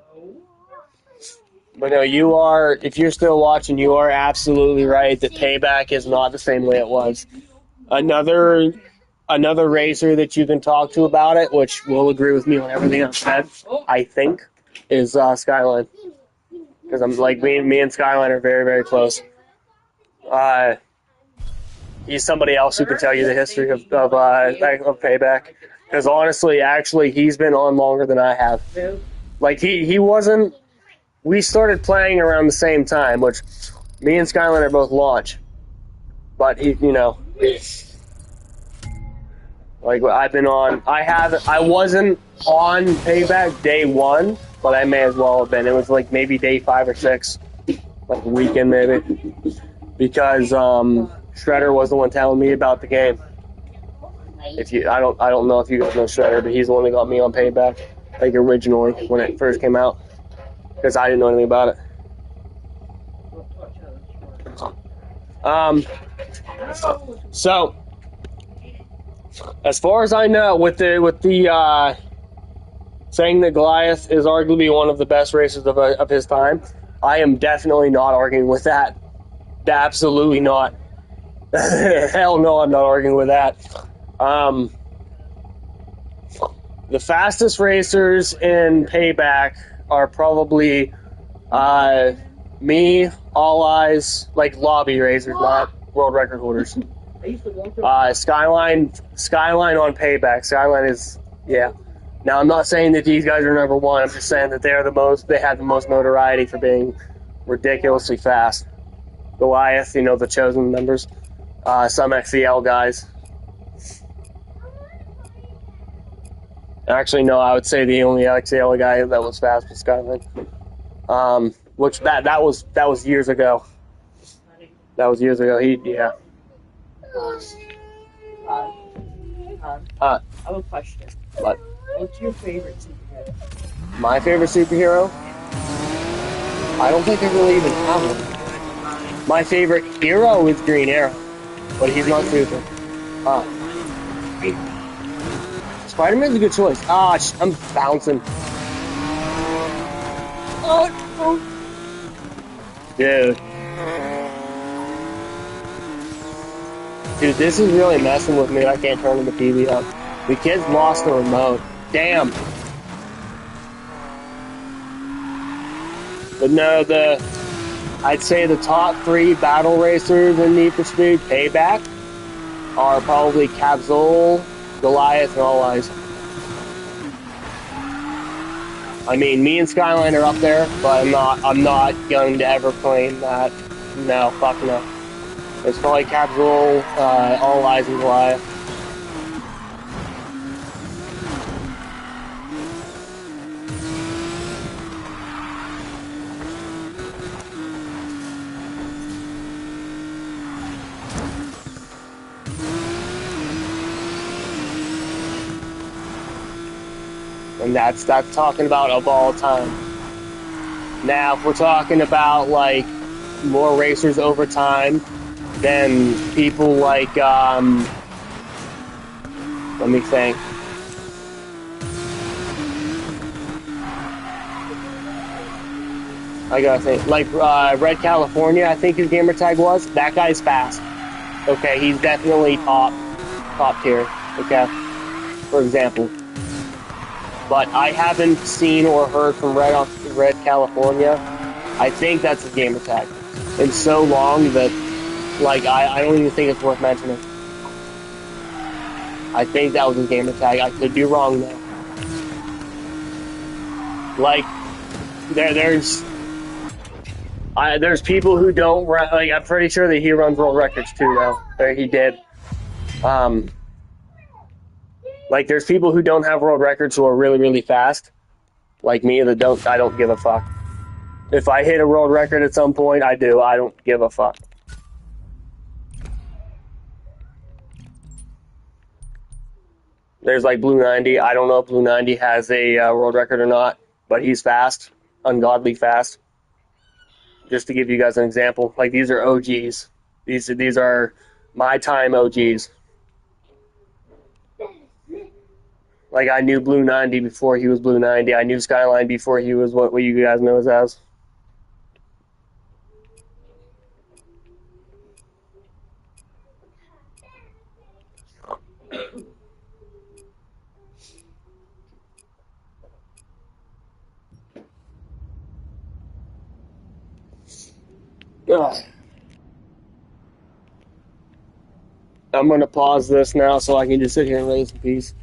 But no, you are, if you're still watching, you are absolutely right that Payback is not the same way it was. Another racer that you can talk to about it, which will agree with me on everything I've said, I think, is Skyline. Because I'm like, me and Skyline are very, very close. He's somebody else who can tell you the history of Payback. Because honestly, actually, he's been on longer than I have. Like, he wasn't... We started playing around the same time, which me and Skyline are both launch. But, like, I've been on... I wasn't on Payback day one, but I may as well have been. It was, like, maybe day 5 or 6. Like, a weekend, maybe. Because, Shredder was the one telling me about the game. I don't know if you guys know Shredder, but he's the one that got me on Payback, like originally when it first came out, because I didn't know anything about it. So as far as I know, with the saying that Goliath is arguably one of the best racers of his time, I am definitely not arguing with that. Absolutely not. Hell no, I'm not arguing with that. The fastest racers in Payback are probably me, All Eyes, like lobby racers, not world record holders. Skyline on Payback. Skyline is, yeah. Now, I'm not saying that these guys are number one. I'm just saying that they have the most notoriety for being ridiculously fast. Goliath, the chosen members. Some XCL guys. Actually, no, I would say the only XCL guy that was fast was Skyline. Which that was years ago. That was years ago. Yeah. I have a question. What? What's your favorite superhero? My favorite superhero? I don't think I really even have one. My favorite hero is Green Arrow, but he's not super. Spider-Man's a good choice. I'm bouncing. Oh. Dude, this is really messing with me. I can't turn the TV up. The kids lost the remote. Damn. But no, I'd say the top 3 battle racers in Need for Speed Payback are probably Capsule, Goliath, and All Eyes. I mean, me and Skyline are up there, but I'm not going to ever claim that. No, fuck no. It's probably Capsule, All Eyes, and Goliath. And that's talking about of all time. Now, if we're talking about like more racers over time, then people like let me think. I gotta think. Like Red California, I think his gamer tag was. That guy's fast. Okay, he's definitely top tier. Okay, for example. But I haven't seen or heard from Red California I think that's a gamer tag. It's so long that, like, I don't even think it's worth mentioning. I think that was a gamer tag. I could be wrong though. Like, there's people who don't run. Like, I'm pretty sure that he runs world records too, though. Or he did. Like, there's people who don't have world records who are really, really fast, like me. That don't. I don't give a fuck. If I hit a world record at some point, I do. I don't give a fuck. There's like Blue 90. I don't know if Blue 90 has a world record or not, but he's fast, ungodly fast. Just to give you guys an example, like these are OGs. These are my time OGs. Like I knew Blue 90 before he was Blue 90. I knew Skyline before he was what you guys know as. Ugh. I'm gonna pause this now so I can just sit here and raise in peace.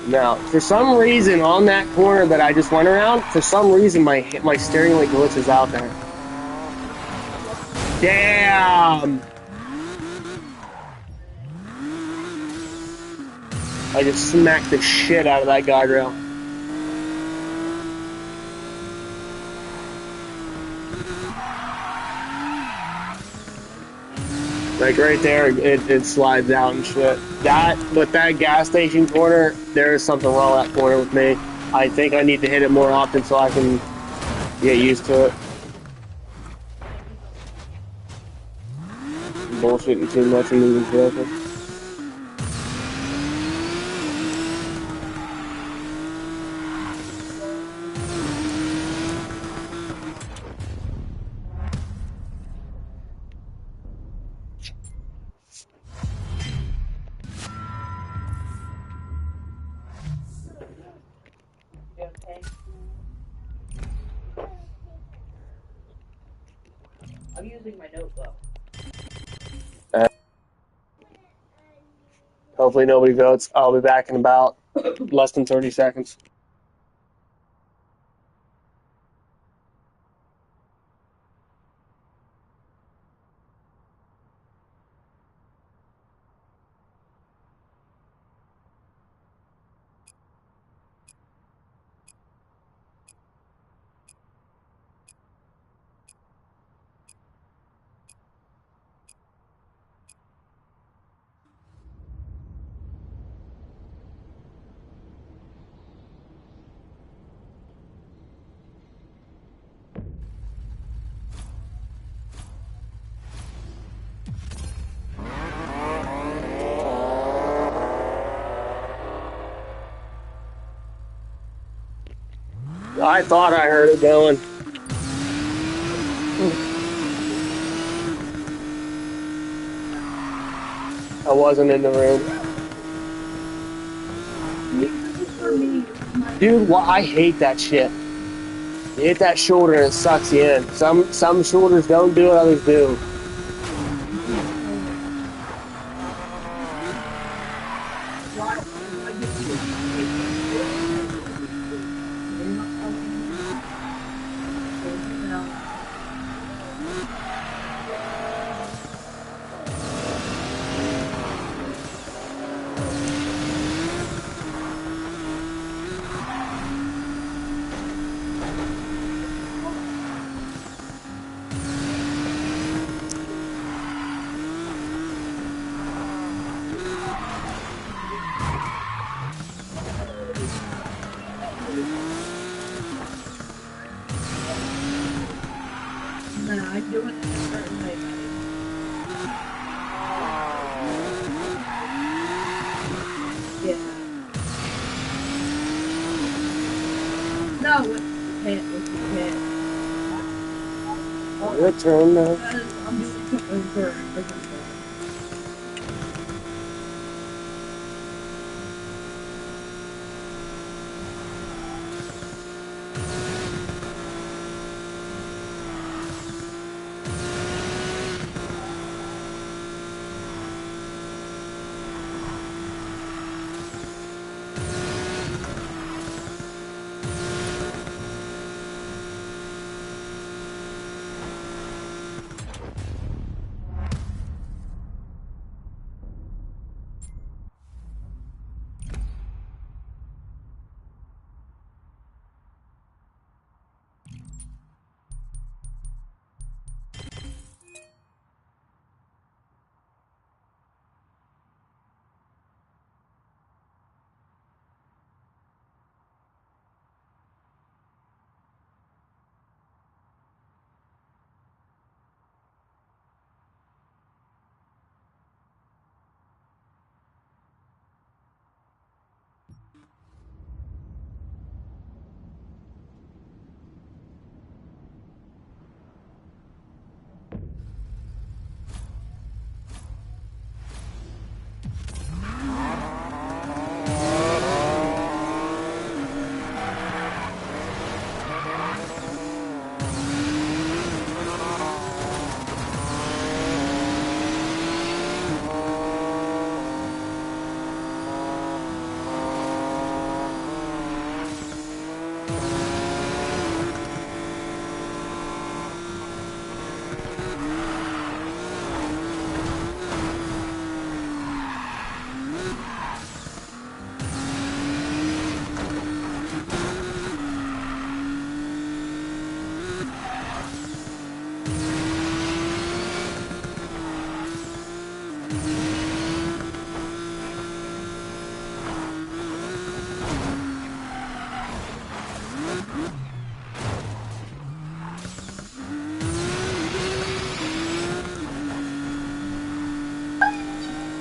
Now, for some reason on that corner that I just went around, for some reason my steering wheel glitches out there. Damn! I just smacked the shit out of that guardrail. Like right there, it slides out and shit. But that gas station corner, there is something wrong with that corner with me. I think I need to hit it more often so I can get used to it. Bullshitting too much and moving careful. I'm using my notebook. Hopefully nobody votes. I'll be back in about less than 30 seconds. I thought I heard it going. I wasn't in the room. Dude, I hate that shit. You hit that shoulder and it sucks you in. Some shoulders don't do it, others do. Your turn now. I'm doing something for a different phone.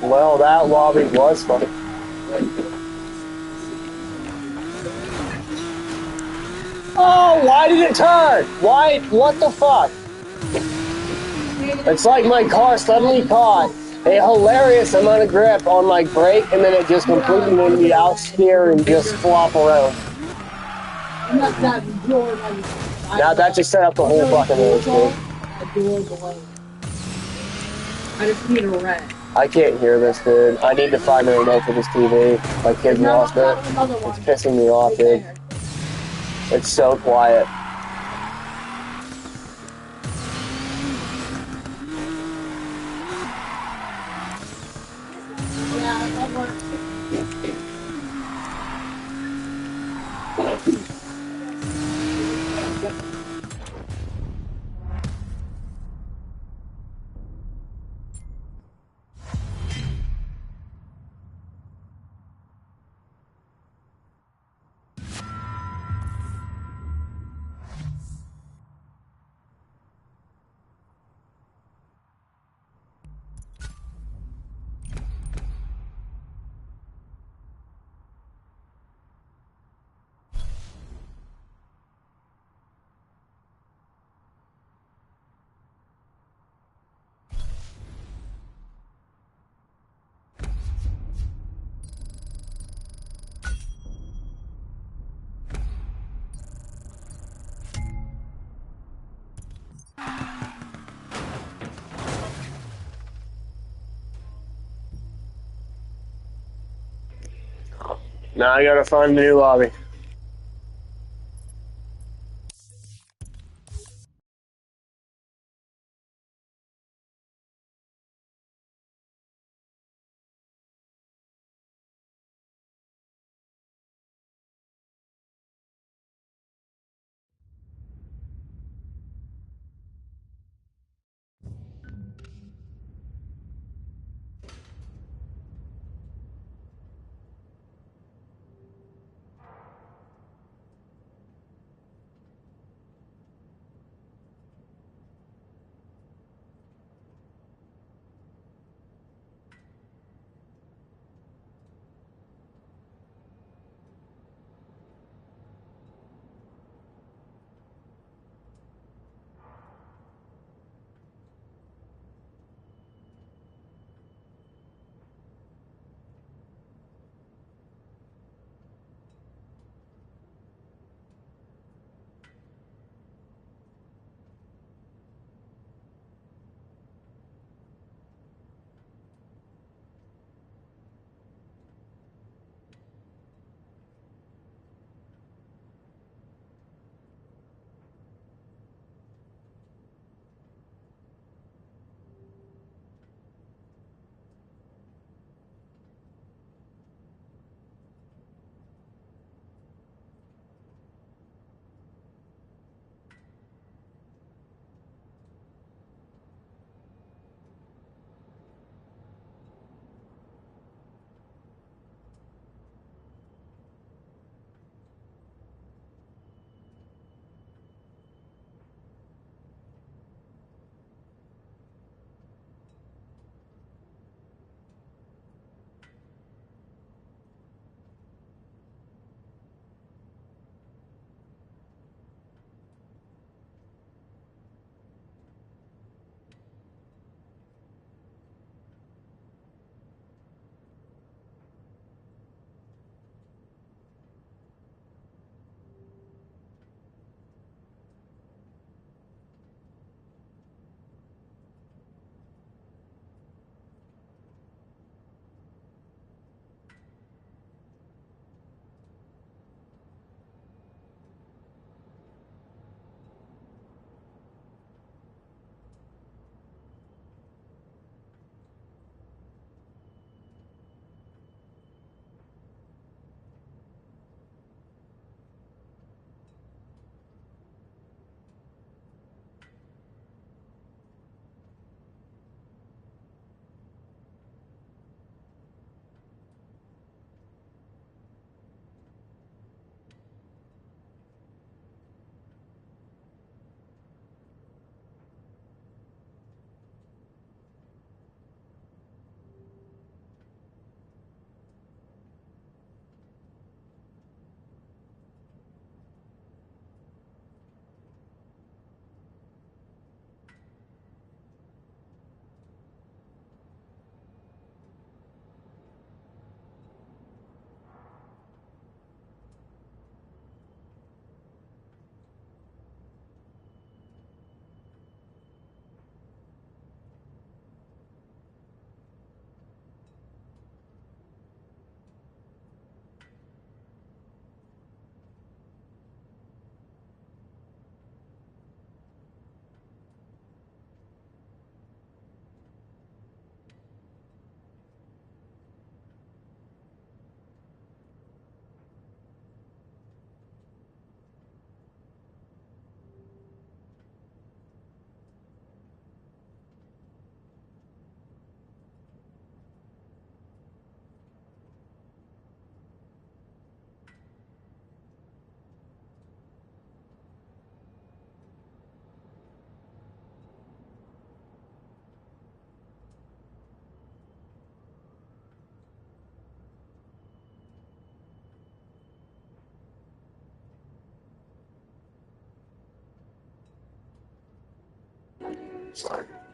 Well, that lobby was fun. Oh, why did it turn? Why? What the fuck? It's like my car suddenly caught a hilarious amount of grip on my brake, and then it just completely made me out steer and just flop around. Not that door, like, Now that just set up the whole fucking race, dude. a door below. I just need a red. I can't hear this, dude. I need to find a remote for this TV. My kid lost it. It's pissing me off, dude. It's so quiet. Yeah, that works. Now I gotta find a new lobby.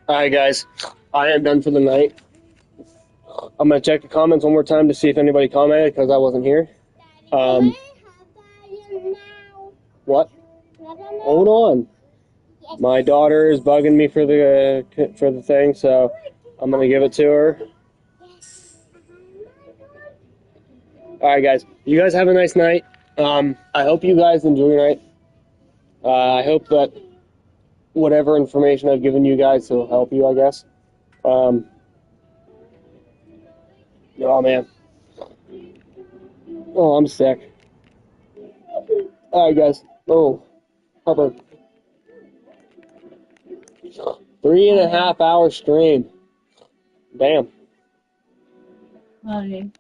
Alright, guys. I am done for the night. I'm going to check the comments one more time to see if anybody commented because I wasn't here. What? Hold on. My daughter is bugging me for the thing, so I'm going to give it to her. Alright, guys. You guys have a nice night. I hope you guys enjoy your night. I hope that whatever information I've given you guys will help you, I guess. Oh, man. Oh, I'm sick. Alright, guys. Oh, Harper. 3.5 hour stream. Damn. Honey.